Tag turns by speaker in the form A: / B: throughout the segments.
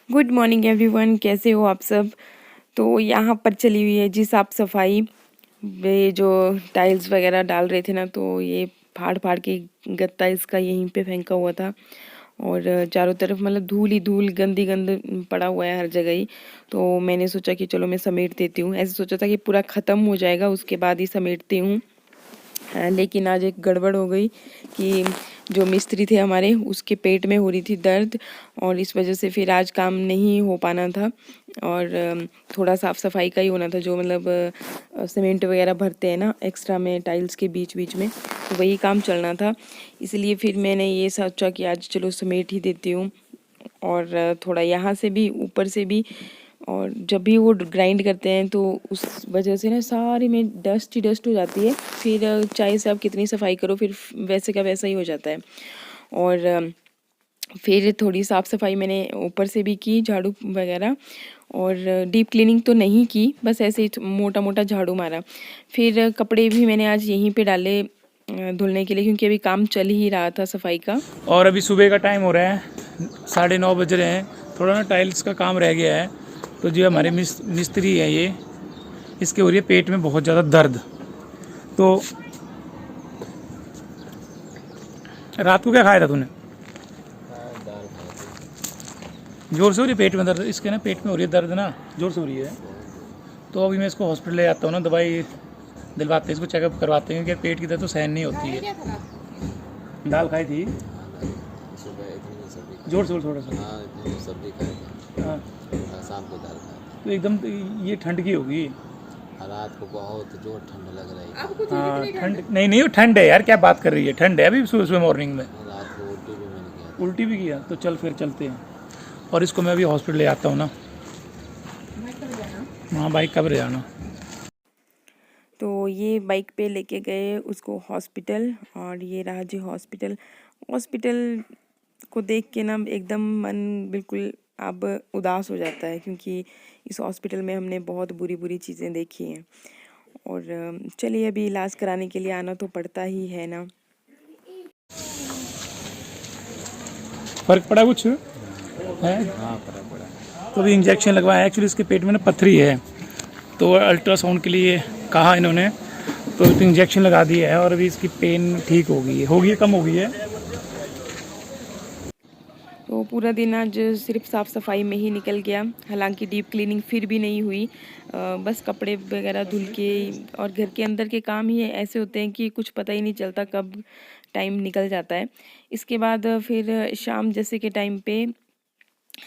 A: Good morning everyone, कैसे हो आप सब। तो यहाँ पर चली हुई है जी साफ सफाई। वे जो टाइल्स वगैरह डाल रहे थे ना, तो ये फाड़ फाड़ के गत्ता इसका यहीं पे फेंका हुआ था और चारों तरफ मतलब धूल ही धूल, गंदी गंद पड़ा हुआ है हर जगह ही। तो मैंने सोचा कि चलो मैं समेट देती हूँ। ऐसे सोचा था कि पूरा ख़त्म हो जाएगा उसके बाद ही समेटती हूँ। लेकिन आज एक गड़बड़ हो गई कि जो मिस्त्री थे हमारे, उसके पेट में हो रही थी दर्द और इस वजह से फिर आज काम नहीं हो पाना था। और थोड़ा साफ़ सफाई का ही होना था, जो मतलब सीमेंट वगैरह भरते हैं ना एक्स्ट्रा में टाइल्स के बीच बीच में, तो वही काम चलना था। इसलिए फिर मैंने ये सोचा कि आज चलो समेट ही देती हूँ और थोड़ा यहाँ से भी ऊपर से भी। और जब भी वो ग्राइंड करते हैं तो उस वजह से ना सारी में डस्ट ही डस्ट हो जाती है। फिर चाहे से आप कितनी सफाई करो, फिर वैसे का वैसा ही हो जाता है। और फिर थोड़ी साफ़ सफाई मैंने ऊपर से भी की, झाड़ू वगैरह, और डीप क्लीनिंग तो नहीं की, बस ऐसे ही मोटा मोटा झाड़ू मारा। फिर कपड़े भी मैंने आज यहीं पे डाले धुलने के लिए, क्योंकि अभी काम चल ही रहा था सफाई का।
B: और अभी सुबह का टाइम हो रहा है, 9:30 बज रहे हैं। थोड़ा ना टाइल्स का काम रह गया है। तो जो हमारे मिस्त्री है ये, इसके हो रही है पेट में बहुत ज़्यादा दर्द। तो रात को क्या खाया था तूने? जोर से हो रही है पेट में दर्द इसके ना, पेट में हो रही है दर्द ना, जोर से हो रही है। तो अभी मैं इसको हॉस्पिटल ले जाता हूँ ना, दवाई दिलवाते हैं, इसको चेकअप करवाते हैं, क्योंकि पेट की दर्द तो सहन नहीं होती है। दाल खाई थी, जोर से थोड़ा सा।
C: सब्जी खाई,
B: हाँ,
C: शाम को दाल खाई।
B: तो एकदम ये ठंड की होगी।
C: रात को बहुत जोर ठंड लग रही है।
B: हाँ ठंड नहीं, वो ठंड है यार, क्या बात कर रही है, ठंड है अभी सुबह सुबह मॉर्निंग में।
C: रात को उल्टी भी मैंने किया।
B: उल्टी भी किया? तो चल फिर चलते हैं, और इसको मैं अभी हॉस्पिटल ले आता हूँ ना। हाँ बाइक कब ले जाना।
A: तो ये बाइक पे लेके गए उसको हॉस्पिटल, और ये रहा जी हॉस्पिटल। हॉस्पिटल को देख के ना एकदम मन बिल्कुल अब उदास हो जाता है, क्योंकि इस हॉस्पिटल में हमने बहुत बुरी बुरी चीज़ें देखी हैं। और चलिए, अभी इलाज कराने के लिए आना तो पड़ता ही है ना।
B: फर्क पड़ा कुछ है?
C: हाँ फर्क पड़ा।
B: तो अभी इंजेक्शन लगवाया। एक्चुअली इसके पेट में ना पथरी है, तो अल्ट्रासाउंड के लिए कहा इन्होंने, तो इंजेक्शन लगा दिया है और अभी इसकी पेन ठीक हो गई है, कम हो गई है।
A: तो पूरा दिन आज सिर्फ साफ़ सफाई में ही निकल गया। हालांकि डीप क्लीनिंग फिर भी नहीं हुई, बस कपड़े वगैरह धुल के, और घर के अंदर के काम ही ऐसे होते हैं कि कुछ पता ही नहीं चलता कब टाइम निकल जाता है। इसके बाद फिर शाम जैसे के टाइम पे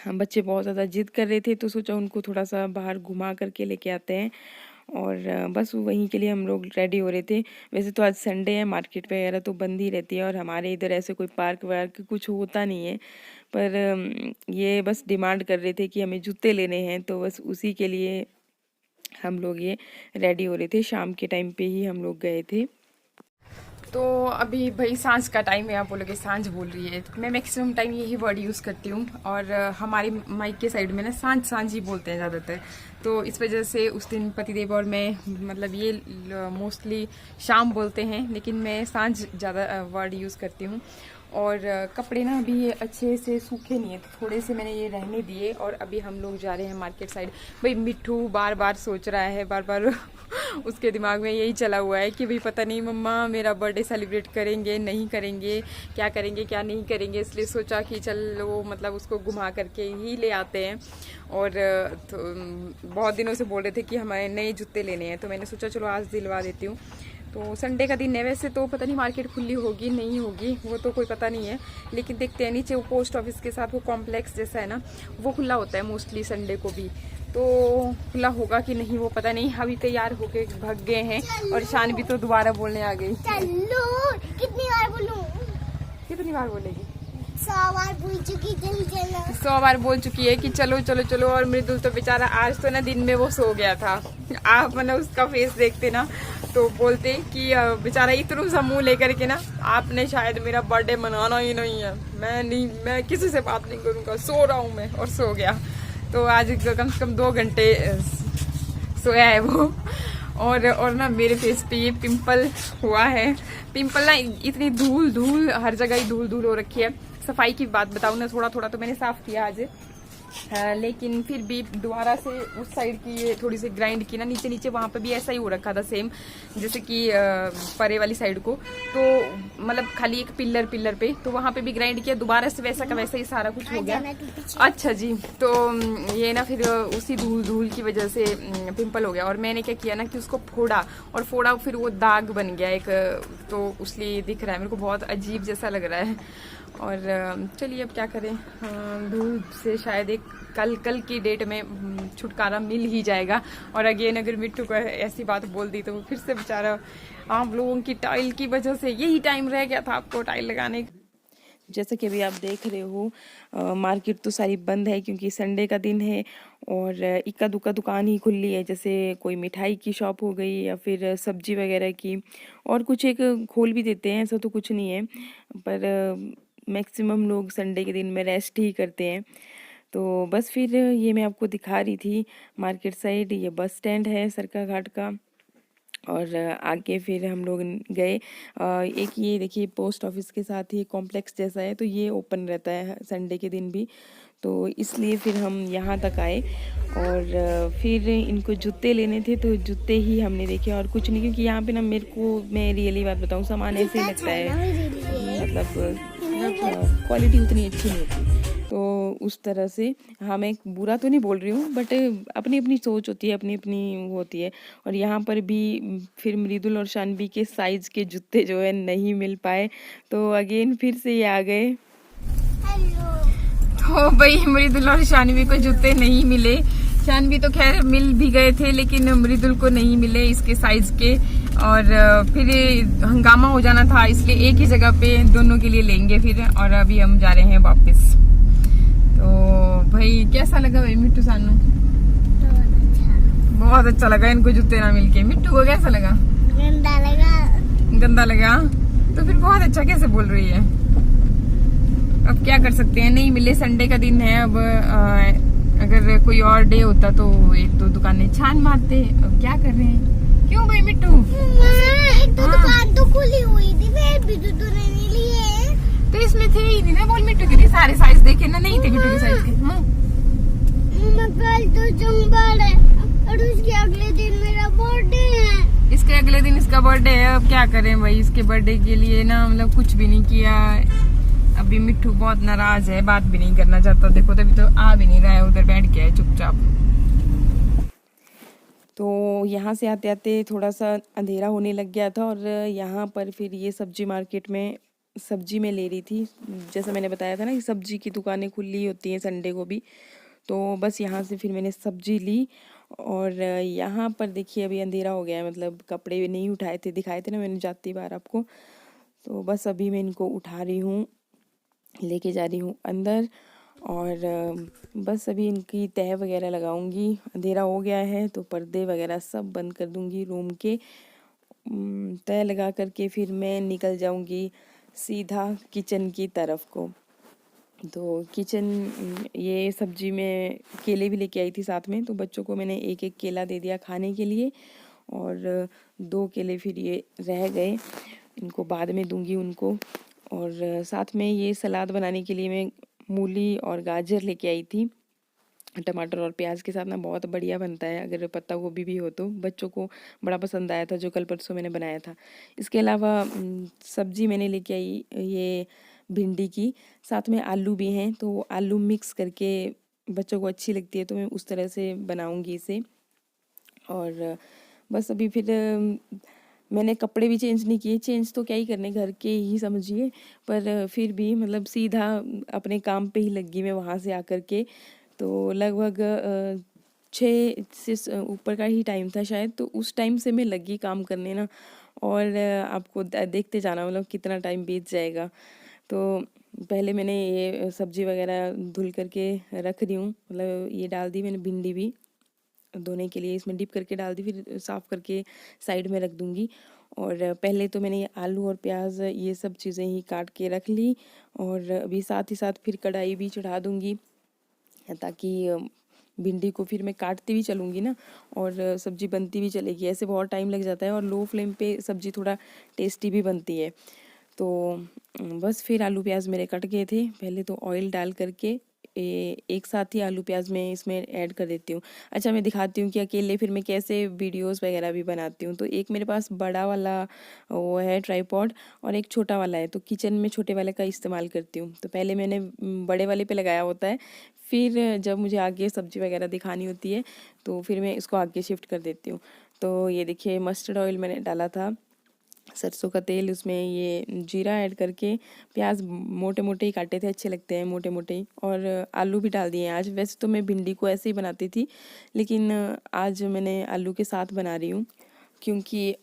A: हम बच्चे बहुत ज़्यादा जिद कर रहे थे, तो सोचा उनको थोड़ा सा बाहर घुमा करके लेके आते हैं। और बस वहीं के लिए हम लोग रेडी हो रहे थे। वैसे तो आज संडे है, मार्केट वगैरह तो बंद ही रहती है, और हमारे इधर ऐसे कोई पार्क वार्क कुछ होता नहीं है। पर ये बस डिमांड कर रहे थे कि हमें जूते लेने हैं, तो बस उसी के लिए हम लोग ये रेडी हो रहे थे। शाम के टाइम पे ही हम लोग गए थे। तो अभी भाई सांझ का टाइम है, आप बोलोगे सांझ बोल रही है, मैं मैक्सिमम टाइम यही वर्ड यूज़ करती हूँ। और हमारी माइक के साइड में ना सांझ सांझ ही बोलते हैं ज़्यादातर। तो इस वजह से उस दिन पतिदेव और मैं मतलब ये मोस्टली शाम बोलते हैं, लेकिन मैं सांझ ज़्यादा वर्ड यूज़ करती हूँ। और कपड़े ना अभी ये अच्छे से सूखे नहीं है, तो थोड़े से मैंने ये रहने दिए, और अभी हम लोग जा रहे हैं मार्केट साइड। भाई मिट्ठू बार बार सोच रहा है, बार बार उसके दिमाग में यही चला हुआ है कि भाई पता नहीं मम्मा मेरा बर्थडे सेलिब्रेट करेंगे नहीं करेंगे, क्या नहीं करेंगे। इसलिए सोचा कि चलो मतलब उसको घुमा करके ही ले आते हैं। और तो बहुत दिनों से बोल रहे थे कि हमें नए जूते लेने हैं, तो मैंने सोचा चलो आज दिलवा देती हूँ। तो संडे का दिन है, वैसे तो पता नहीं मार्केट खुली होगी नहीं होगी, वो तो कोई पता नहीं है, लेकिन देखते हैं। नीचे वो पोस्ट ऑफिस के साथ वो कॉम्प्लेक्स जैसा है ना, वो खुला होता है मोस्टली संडे को भी, तो खुला होगा कि नहीं वो पता नहीं। अभी तैयार होके भाग गए हैं, और शान भी तो दोबारा बोलने आ गई।
D: चलो कितनी बार बोलूं?
A: कितनी बार बोलेगी?
D: 100 बार बोल चुकी, जल्दी चलो।
A: 100 बार बोल चुकी है कि चलो चलो चलो। और मृदुल तो बेचारा आज तो ना दिन में वो सो गया था। आप मतलब उसका फेस देखते ना, तो बोलते कि बेचारा इतना सा मुंह लेकर के ना, आपने शायद मेरा बर्थडे मनाना ही नहीं है, मैं किसी से बात नहीं करूँगा, सो रहा हूँ मैं, और सो गया। तो आज कम से कम 2 घंटे सोया है वो। और ना मेरे फेस पे ये पिंपल हुआ है। पिंपल ना इतनी धूल हर जगह ही धूल हो रखी है। सफाई की बात बताऊँ ना, थोड़ा थोड़ा तो मैंने साफ किया आज, लेकिन फिर भी दोबारा से उस साइड की ये थोड़ी सी ग्राइंड की ना, नीचे नीचे वहाँ पे भी ऐसा ही हो रखा था सेम जैसे कि परे वाली साइड को, तो मतलब खाली एक पिलर पे, तो वहाँ पे भी ग्राइंड किया दोबारा से, वैसा का वैसा ही सारा कुछ हो गया। अच्छा जी, तो ये ना फिर उसी धूल की वजह से पिंपल हो गया, और मैंने क्या किया ना कि उसको फोड़ा फिर वो दाग बन गया एक, तो उसलिए दिख रहा है मेरे को बहुत अजीब जैसा लग रहा है। और चलिए अब क्या करें, धूल से शायद एक कल की डेट में छुटकारा मिल ही जाएगा। और अगेन अगर मिट्टू को ऐसी बात बोल दी तो वो फिर से बेचारा, आप लोगों की टाइल की वजह से यही टाइम रह गया था आपको टाइल लगाने का। जैसा कि अभी आप देख रहे हो मार्केट तो सारी बंद है क्योंकि संडे का दिन है, और इक्का दुक्का दुकान ही खुली है, जैसे कोई मिठाई की शॉप हो गई या फिर सब्जी वगैरह की, और कुछ एक खोल भी देते हैं, ऐसा तो कुछ नहीं है, पर मैक्सिमम लोग संडे के दिन में रेस्ट ही करते हैं। तो बस फिर ये मैं आपको दिखा रही थी मार्केट साइड, ये बस स्टैंड है सरका घाट का, और आगे फिर हम लोग गए। एक ये देखिए पोस्ट ऑफिस के साथ ही कॉम्प्लेक्स जैसा है, तो ये ओपन रहता है संडे के दिन भी, तो इसलिए फिर हम यहाँ तक आए। और फिर इनको जूते लेने थे तो जूते ही हमने देखे और कुछ नहीं, क्योंकि यहाँ पे ना मेरे को, मैं रियली बात बताऊँ, सामान ऐसे ही लगता है, मतलब क्वालिटी उतनी अच्छी नहीं होती, तो उस तरह से। हाँ, मैं बुरा तो नहीं बोल रही हूँ, बट अपनी अपनी सोच होती है, अपनी अपनी वो होती है। और यहाँ पर भी फिर मृदुल और शानवी के साइज के जूते जो है नहीं मिल पाए, तो अगेन फिर से ये आ गए। तो भाई मृदुल और शानवी को जूते नहीं मिले, शानवी तो खैर मिल भी गए थे लेकिन मृदुल को नहीं मिले इसके साइज के, और फिर हंगामा हो जाना था, इसलिए एक ही जगह पे दोनों के लिए लेंगे फिर। और अभी हम जा रहे हैं वापस। तो भाई कैसा लगा भाई मिट्टू सानू? बहुत अच्छा लगा इनको जूते ना मिलके। मिट्टू को कैसा लगा?
D: गंदा लगा।
A: गंदा लगा? तो फिर बहुत अच्छा कैसे बोल रही है? अब क्या कर सकते हैं, नहीं मिले, संडे का दिन है। अब अगर कोई और डे होता तो एक दो दुकानें छान मारते, अब क्या कर रहे हैं? क्यों भाई मिट्टू?
D: एक तो दुकान तो खुली हुई थी, फिर भी तो नहीं लिए,
A: तो इसमें थे ही नहीं ना, बोल मिट्टू के लिए सारे साइज देखे ना, नहीं थे मिट्टू के साइज के।
D: कल तो जंगल है और उसके अगले दिन मेरा बर्थडे है।
A: इसके अगले दिन इसका बर्थडे है, अब क्या करें भाई, इसके बर्थडे के लिए ना मतलब कुछ भी नहीं किया। अभी मिट्टू बहुत नाराज है, बात भी नहीं करना चाहता, देखो तभी तो आ भी नहीं रहा है, उधर बैठ गया है चुपचाप। तो यहाँ से आते आते थोड़ा सा अंधेरा होने लग गया था, और यहाँ पर फिर ये सब्जी मार्केट में सब्जी में ले रही थी, जैसा मैंने बताया था ना कि सब्जी की दुकानें खुली होती हैं संडे को भी, तो बस यहाँ से फिर मैंने सब्जी ली। और यहाँ पर देखिए अभी अंधेरा हो गया है, मतलब कपड़े नहीं उठाए थे, दिखाए थे ना मैंने जाती बार आपको, तो बस अभी मैं इनको उठा रही हूँ, लेके जा रही हूँ अंदर, और बस अभी इनकी तह वगैरह लगाऊंगी। अंधेरा हो गया है तो पर्दे वगैरह सब बंद कर दूंगी रूम के, तह लगा करके फिर मैं निकल जाऊंगी सीधा किचन की तरफ को। तो किचन, ये सब्जी में केले भी लेके आई थी साथ में, तो बच्चों को मैंने एक एक केला दे दिया खाने के लिए, और 2 केले फिर ये रह गए, इनको बाद में दूंगी उनको। और साथ में ये सलाद बनाने के लिए मैं मूली और गाजर लेके आई थी, टमाटर और प्याज के साथ ना बहुत बढ़िया बनता है, अगर पत्ता गोभी भी हो तो। बच्चों को बड़ा पसंद आया था जो कल परसों मैंने बनाया था। इसके अलावा सब्जी मैंने लेके आई ये भिंडी की, साथ में आलू भी हैं, तो आलू मिक्स करके बच्चों को अच्छी लगती है, तो मैं उस तरह से बनाऊंगी इसे। और बस अभी फिर मैंने कपड़े भी चेंज नहीं किए, चेंज तो क्या ही करने, घर के ही समझिए, पर फिर भी मतलब सीधा अपने काम पे ही लगी मैं वहाँ से आकर के। तो लगभग 6 से ऊपर का ही टाइम था शायद, तो उस टाइम से मैं लगी काम करने ना, और आपको देखते जाना मतलब कितना टाइम बीत जाएगा। तो पहले मैंने ये सब्जी वगैरह धुल करके रख रही हूँ, मतलब ये डाल दी मैंने भिंडी भी धोने के लिए, इसमें डिप करके डाल दी, फिर साफ़ करके साइड में रख दूँगी। और पहले तो मैंने आलू और प्याज ये सब चीज़ें ही काट के रख ली, और अभी साथ ही साथ फिर कढ़ाई भी चढ़ा दूँगी, ताकि भिंडी को फिर मैं काटती भी चलूँगी ना, और सब्जी बनती भी चलेगी, ऐसे बहुत टाइम लग जाता है, और लो फ्लेम पे सब्जी थोड़ा टेस्टी भी बनती है। तो बस फिर आलू प्याज मेरे कट गए थे, पहले तो ऑयल डाल करके एक साथ ही आलू प्याज मैं इसमें ऐड कर देती हूँ। अच्छा, मैं दिखाती हूँ कि अकेले फिर मैं कैसे वीडियोस वगैरह भी बनाती हूँ। तो एक मेरे पास बड़ा वाला वो है ट्राइपॉड और एक छोटा वाला है, तो किचन में छोटे वाले का इस्तेमाल करती हूँ। तो पहले मैंने बड़े वाले पे लगाया होता है, फिर जब मुझे आगे सब्जी वगैरह दिखानी होती है तो फिर मैं इसको आगे शिफ्ट कर देती हूँ। तो ये देखिए मस्टर्ड ऑयल मैंने डाला था, सरसों का तेल, उसमें ये जीरा ऐड करके, प्याज मोटे मोटे ही काटे थे, अच्छे लगते हैं मोटे मोटे ही, और आलू भी डाल दिए आज। वैसे तो मैं भिंडी को ऐसे ही बनाती थी, लेकिन आज मैंने आलू के साथ बना रही हूँ क्योंकि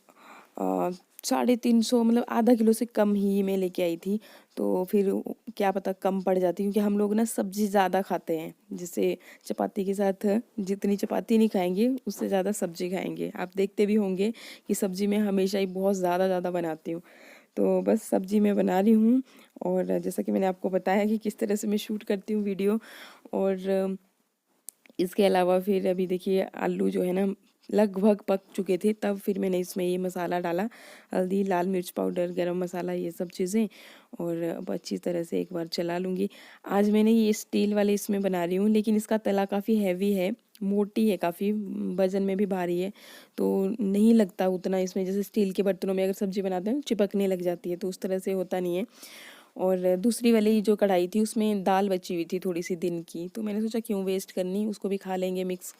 A: 350 मतलब आधा किलो से कम ही मैं लेके आई थी। तो फिर क्या पता कम पड़ जाती, क्योंकि हम लोग ना सब्जी ज़्यादा खाते हैं, जैसे चपाती के साथ जितनी चपाती नहीं खाएंगे उससे ज़्यादा सब्जी खाएंगे। आप देखते भी होंगे कि सब्जी मैं हमेशा ही बहुत ज़्यादा बनाती हूँ। तो बस सब्जी मैं बना रही हूँ, और जैसा कि मैंने आपको बताया कि किस तरह से मैं शूट करती हूँ वीडियो। और इसके अलावा फिर अभी देखिए आलू जो है ना लगभग पक चुके थे, तब फिर मैंने इसमें ये मसाला डाला, हल्दी, लाल मिर्च पाउडर, गरम मसाला, ये सब चीज़ें, और अब अच्छी तरह से एक बार चला लूँगी। आज मैंने ये स्टील वाले इसमें बना रही हूँ, लेकिन इसका तला काफ़ी हैवी है, मोटी है काफ़ी, वज़न में भी भारी है, तो नहीं लगता उतना इसमें। जैसे स्टील के बर्तनों में अगर सब्ज़ी बनाते हैं चिपकने लग जाती है, तो उस तरह से होता नहीं है। और दूसरी वाली जो कढ़ाई थी उसमें दाल बची हुई थी थोड़ी सी दिन की, तो मैंने सोचा क्यों वेस्ट करनी, उसको भी खा लेंगे मिक्स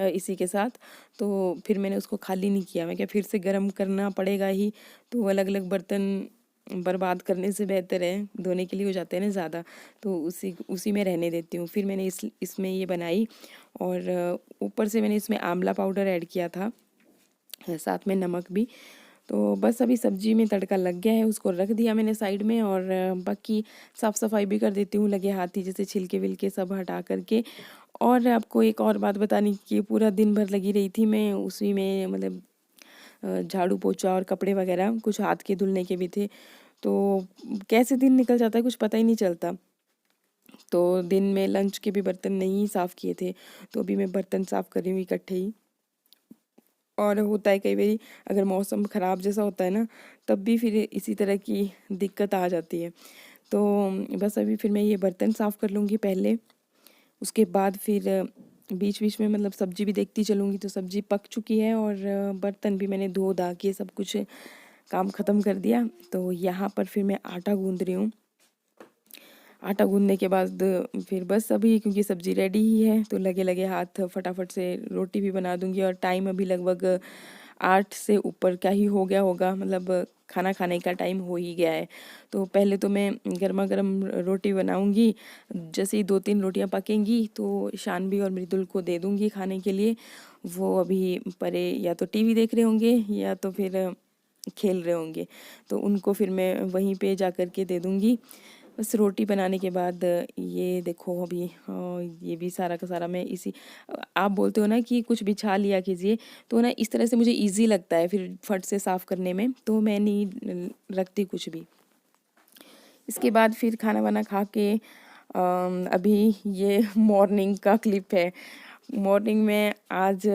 A: इसी के साथ। तो फिर मैंने उसको खाली नहीं किया, मैं क्या फिर से गर्म करना पड़ेगा ही, तो अलग अलग बर्तन बर्बाद करने से बेहतर है, धोने के लिए हो जाते हैं ना ज़्यादा, तो उसी में रहने देती हूँ। फिर मैंने इसमें ये बनाई, और ऊपर से मैंने इसमें आंवला पाउडर ऐड किया था, साथ में नमक भी। तो बस अभी सब्जी में तड़का लग गया है, उसको रख दिया मैंने साइड में, और बाकी साफ़ सफाई भी कर देती हूँ लगे हाथ ही, जैसे छिलके विलके सब हटा करके। और आपको एक और बात बतानी कि पूरा दिन भर लगी रही थी मैं उसी में, मतलब झाड़ू पोछा और कपड़े वगैरह, कुछ हाथ के धुलने के भी थे, तो कैसे दिन निकल जाता है कुछ पता ही नहीं चलता। तो दिन में लंच के भी बर्तन नहीं साफ़ किए थे, तो अभी मैं बर्तन साफ़ कर रही हूँ इकट्ठे ही। और होता है कई बारी अगर मौसम ख़राब जैसा होता है ना, तब भी फिर इसी तरह की दिक्कत आ जाती है। तो बस अभी फिर मैं ये बर्तन साफ़ कर लूँगी पहले, उसके बाद फिर बीच बीच में मतलब सब्जी भी देखती चलूँगी। तो सब्जी पक चुकी है, और बर्तन भी मैंने धो धा के सब कुछ काम ख़त्म कर दिया। तो यहाँ पर फिर मैं आटा गूँध रही हूँ। आटा गूँधने के बाद फिर बस अभी क्योंकि सब्ज़ी रेडी ही है, तो लगे लगे हाथ फटाफट से रोटी भी बना दूँगी। और टाइम अभी लगभग 8 से ऊपर क्या ही हो गया होगा, मतलब खाना खाने का टाइम हो ही गया है। तो पहले तो मैं गर्मा गर्म रोटी बनाऊँगी, जैसे ही 2-3 रोटियाँ पकेंगी तो शानवी और मृदुल को दे दूँगी खाने के लिए। वो अभी परे या तो टीवी देख रहे होंगे या तो फिर खेल रहे होंगे, तो उनको फिर मैं वहीं पे जा कर के दे दूँगी। बस रोटी बनाने के बाद ये देखो अभी ये भी सारा का सारा मैं इसी, आप बोलते हो ना कि कुछ बिछा लिया कीजिए, तो ना इस तरह से मुझे इजी लगता है फिर फट से साफ़ करने में, तो मैं नहीं रखती कुछ भी। इसके बाद फिर खाना वाना खा के अभी ये मॉर्निंग का क्लिप है। मॉर्निंग में आज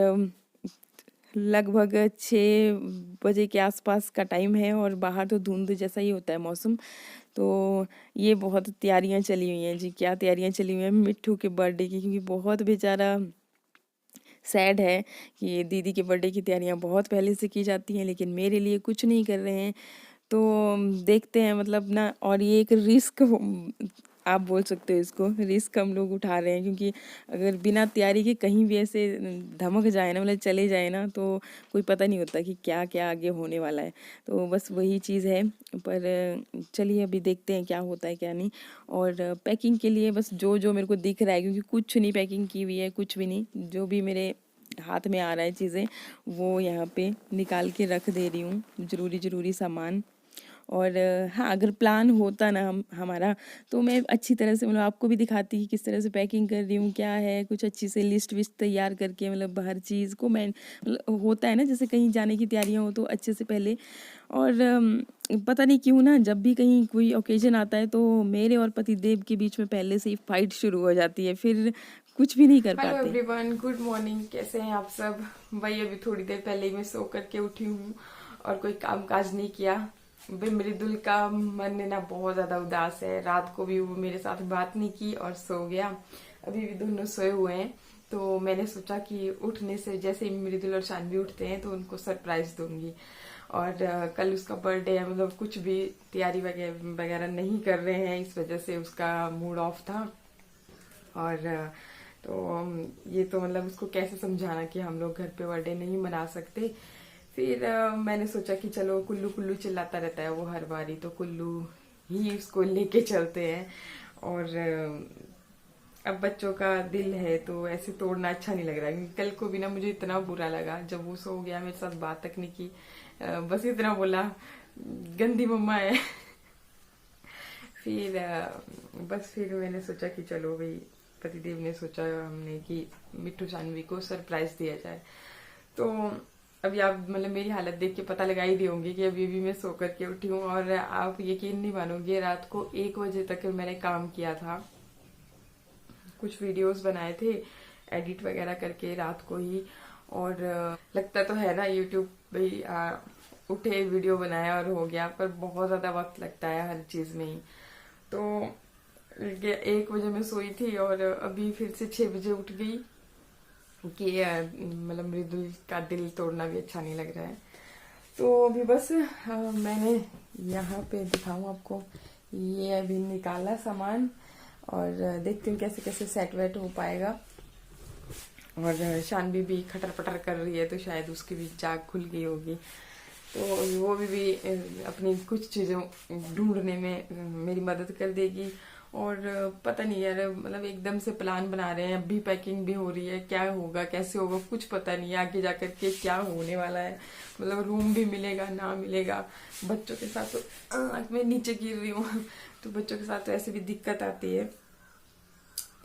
A: लगभग 6 बजे के आसपास का टाइम है, और बाहर तो धुंध जैसा ही होता है मौसम। तो ये बहुत तैयारियां चली हुई हैं जी, क्या तैयारियां चली हुई हैं मिट्ठू के बर्थडे की, क्योंकि बहुत बेचारा सैड है कि दीदी के बर्थडे की तैयारियां बहुत पहले से की जाती हैं, लेकिन मेरे लिए कुछ नहीं कर रहे हैं। तो देखते हैं मतलब ना, और ये एक रिस्क आप बोल सकते हो इसको, रिस्क हम लोग उठा रहे हैं, क्योंकि अगर बिना तैयारी के कहीं भी ऐसे धमक जाए ना, मतलब चले जाए ना, तो कोई पता नहीं होता कि क्या क्या आगे होने वाला है। तो बस वही चीज़ है, पर चलिए अभी देखते हैं क्या होता है क्या नहीं। और पैकिंग के लिए बस जो जो मेरे को दिख रहा है, क्योंकि कुछ नहीं पैकिंग की हुई है, कुछ भी नहीं, जो भी मेरे हाथ में आ रहा है चीज़ें वो यहाँ पे निकाल के रख दे रही हूँ, ज़रूरी सामान। और हाँ, अगर प्लान होता ना हमारा, तो मैं अच्छी तरह से मतलब आपको भी दिखाती कि किस तरह से पैकिंग कर रही हूँ, क्या है, कुछ अच्छी से लिस्ट विस्ट तैयार करके, मतलब हर चीज़ को मैं मतलब होता है ना, जैसे कहीं जाने की तैयारियाँ हो तो अच्छे से पहले। और पता नहीं क्यों ना, जब भी कहीं कोई ओकेजन आता है तो मेरे और पतिदेव के बीच में पहले से ही फाइट शुरू हो जाती है, फिर कुछ भी नहीं कर पाते। हेलो एवरीवन, गुड मॉर्निंग, कैसे हैं आप सब। वही अभी थोड़ी देर पहले ही मैं सो करके उठी हूँ और कोई काम काज नहीं किया, मृदुल का मन ना बहुत ज्यादा उदास है। रात को भी वो मेरे साथ बात नहीं की और सो गया। अभी भी दोनों सोए हुए हैं, तो मैंने सोचा कि उठने से जैसे ही मृदुल और शानवी उठते हैं तो उनको सरप्राइज दूंगी। और कल उसका बर्थडे है, मतलब कुछ भी तैयारी वगैरह नहीं कर रहे हैं, इस वजह से उसका मूड ऑफ था। और तो ये तो मतलब उसको कैसे समझाना कि हम लोग घर पे बर्थडे नहीं मना सकते। फिर मैंने सोचा कि चलो, कुल्लू कुल्लू चिल्लाता रहता है वो हर बारी, तो कुल्लू ही उसको लेके चलते हैं। और अब बच्चों का दिल है तो ऐसे तोड़ना अच्छा नहीं लग रहा है। कल को भी ना मुझे इतना बुरा लगा जब वो सो गया, मेरे साथ बात तक नहीं की, बस इतना बोला गंदी मम्मा है। फिर मैंने सोचा कि चलो भाई, पतिदेव ने सोचा हमने कि मिट्टू शानवी को सरप्राइज दिया जाए। तो अभी आप मतलब मेरी हालत देख के पता लगा ही दी होंगी कि अभी भी मैं सो करके उठी हूँ। और आप यकीन नहीं मानोगे, रात को 1 बजे तक मैंने काम किया था, कुछ वीडियोस बनाए थे एडिट वगैरह करके रात को ही। और लगता तो है ना यूट्यूब भाई उठे वीडियो बनाया और हो गया, पर बहुत ज्यादा वक्त लगता है हर चीज में ही। तो 1 बजे मैं सोई थी और अभी फिर से 6 बजे उठ गई कि मतलब मृदुल का दिल तोड़ना भी अच्छा नहीं लग रहा है। तो अभी बस मैंने यहाँ पे दिखाऊं आपको, ये अभी निकाला सामान और देखती हूँ कैसे कैसे सेट वेट हो पाएगा। और शानवी भी खटर पटर कर रही है, तो शायद उसकी भी जाग खुल गई होगी, तो वो भी अपनी कुछ चीज़ों ढूंढने में मेरी मदद कर देगी। और पता नहीं यार, मतलब एकदम से प्लान बना रहे हैं, अभी पैकिंग भी हो रही है, क्या होगा कैसे होगा कुछ पता नहीं है, आगे जाकर के क्या होने वाला है। मतलब रूम भी मिलेगा ना मिलेगा, बच्चों के साथ तो मैं नीचे गिर रही हूँ, तो बच्चों के साथ तो ऐसे भी दिक्कत आती है,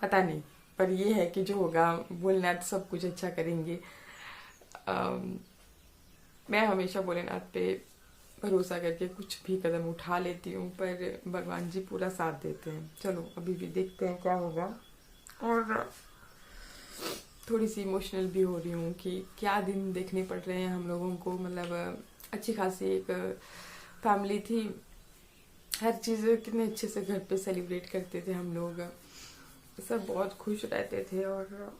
A: पता नहीं। पर ये है कि जो होगा भोलेनाथ सब कुछ अच्छा करेंगे। मैं हमेशा भोलेनाथ पे भरोसा करके कुछ भी कदम उठा लेती हूँ, पर भगवान जी पूरा साथ देते हैं। चलो अभी भी देखते हैं क्या होगा। और थोड़ी सी इमोशनल भी हो रही हूँ कि क्या दिन देखने पड़ रहे हैं हम लोगों को। मतलब अच्छी खासी एक फैमिली थी, हर चीज़ कितने अच्छे से घर पे सेलिब्रेट करते थे हम लोग, सब बहुत खुश रहते थे। और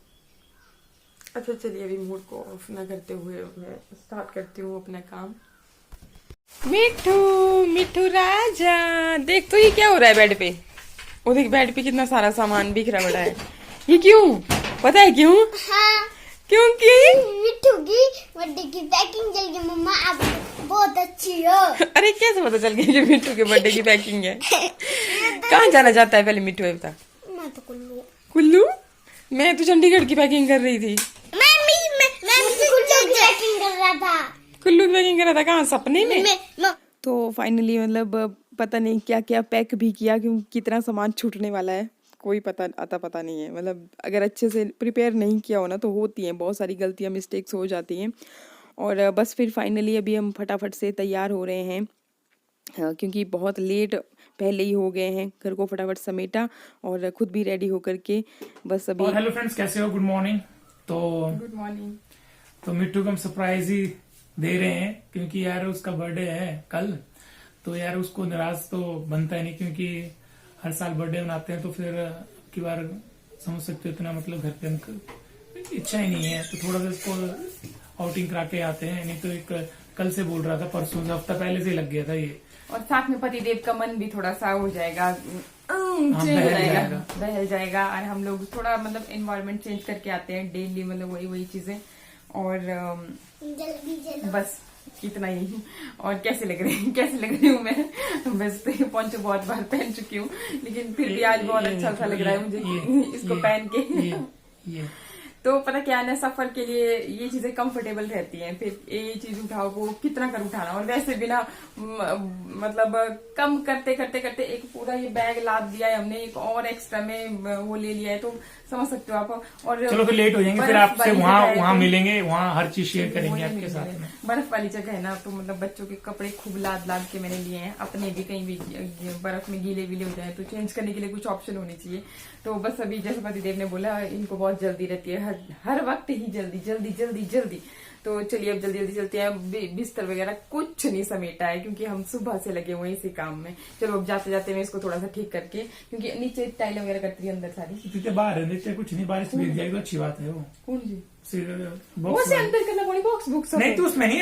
A: अच्छा चलिए, अभी मूड को ऑफ ना करते हुए मैं स्टार्ट करती हूँ अपना काम। मिठू मिठू राजा, देख तो ये क्या हो रहा है बेड पे। वो देख बेड पे कितना सारा सामान बिखरा पड़ा है। ये क्यों, पता है क्यों?
D: हाँ,
A: क्योंकि
D: मिट्टू की बर्थडे की पैकिंग चल गई मम्मा, आप बहुत अच्छी हो।
A: अरे कैसे पता चल गया कि मिठू के बर्थडे की पैकिंग है? कहाँ जाना चाहता है पहले मिठू, है बता।
D: मैं तो कुल्लू
A: कुल्लू, मैं तो चंडीगढ़ की पैकिंग कर रही थी।
D: मैं कुल्लू की पैकिंग कर रहा था।
A: कुल्लू की पैकिंग कर रहा था, कहाँ सपने में?
D: मैं
A: तो फाइनली मतलब पता नहीं क्या क्या पैक भी किया, क्योंकि कितना सामान छूटने वाला है कोई पता नहीं है। मतलब अगर अच्छे से प्रिपेयर नहीं किया हो ना तो होती हैं बहुत सारी गलतियां, मिस्टेक्स हो जाती हैं। और बस फिर फाइनली अभी हम फटाफट से तैयार हो रहे हैं, क्योंकि बहुत लेट पहले ही हो गए हैं। घर को फटाफट समेटा और खुद भी रेडी होकर के बस अभी।
B: और हेलो फ्रेंड्स, कैसे हो? Good morning. तो
A: गुड मॉर्निंग।
B: तो मिट्टू को हम सरप्राइज ही दे रहे हैं, क्योंकि यार उसका बर्थडे है कल, तो यार उसको निराश तो बनता ही नहीं, क्योंकि हर साल बर्थडे मनाते हैं, तो फिर की बार समझ सकते हो इतना मतलब घर पे इच्छा ही नहीं है, तो थोड़ा सा इसको आउटिंग करा के आते हैं। नहीं तो एक कल से बोल रहा था, परसों से, हफ्ता पहले से ही लग गया था ये।
A: और साथ में पतिदेव का मन भी थोड़ा सा हो जाएगा, बहल जाएगा। और हम लोग थोड़ा मतलब एनवायरनमेंट चेंज करके आते हैं डेली, मतलब वही चीजें। और
D: जल्दी
A: बस इतना ही। और कैसे लग रही हूँ मैं? वैसे पोंचो बहुत बार पहन चुकी हूँ, लेकिन फिर भी आज बहुत अच्छा सा लग रहा है मुझे इसको पहन के। तो पता क्या है ना, सफर के लिए ये चीजें कंफर्टेबल रहती हैं। फिर ये चीज उठाओ, वो कितना कर उठाना। और वैसे भी ना मतलब कम करते करते एक पूरा ये बैग लाद दिया है हमने, एक और एक्स्ट्रा में वो ले लिया है, तो समझ सकते हो आप। और
B: चलो फिर लेट हो जाएंगे, फिर
A: बर्फ
B: आपसे
A: वाली
B: वहाँ
A: जगह है
B: वहाँ
A: तो-
B: मिलेंगे, वहाँ हर चीज शेयर
A: वही
B: करेंगे आपके
A: मिलेंगे।
B: साथ में।
A: बर्फ वाली जगह है ना, तो मतलब बच्चों के कपड़े खूब लाद लाद के मैंने लिए हैं, अपने भी कहीं भी बर्फ में गीले वीले हो जाए तो चेंज करने के लिए कुछ ऑप्शन होनी चाहिए। तो बस अभी जैसे पतिदेव ने बोला इनको बहुत जल्दी रहती है, हर वक्त ही जल्दी जल्दी जल्दी जल्दी। तो चलिए अब जल्दी जल्दी चलते हैं। बिस्तर वगैरह कुछ नहीं समेटा है क्योंकि हम सुबह से लगे हुए हैं इसी काम में। चलो अब जाते जाते मैं इसको थोड़ा सा ठीक करके, क्योंकि नीचे टाइल वगैरह करती है अंदर सारी।
B: नित्य बाहर है, नित्य कुछ नहीं, बारिश मिल जाएगी तो अच्छी बात है। वो
A: कौन जी?
B: फिर
A: वो
B: बॉक्स
A: से अंदर करना पड़ेगा बॉक्स बुक्स
B: नहीं तो उसमें नहीं है,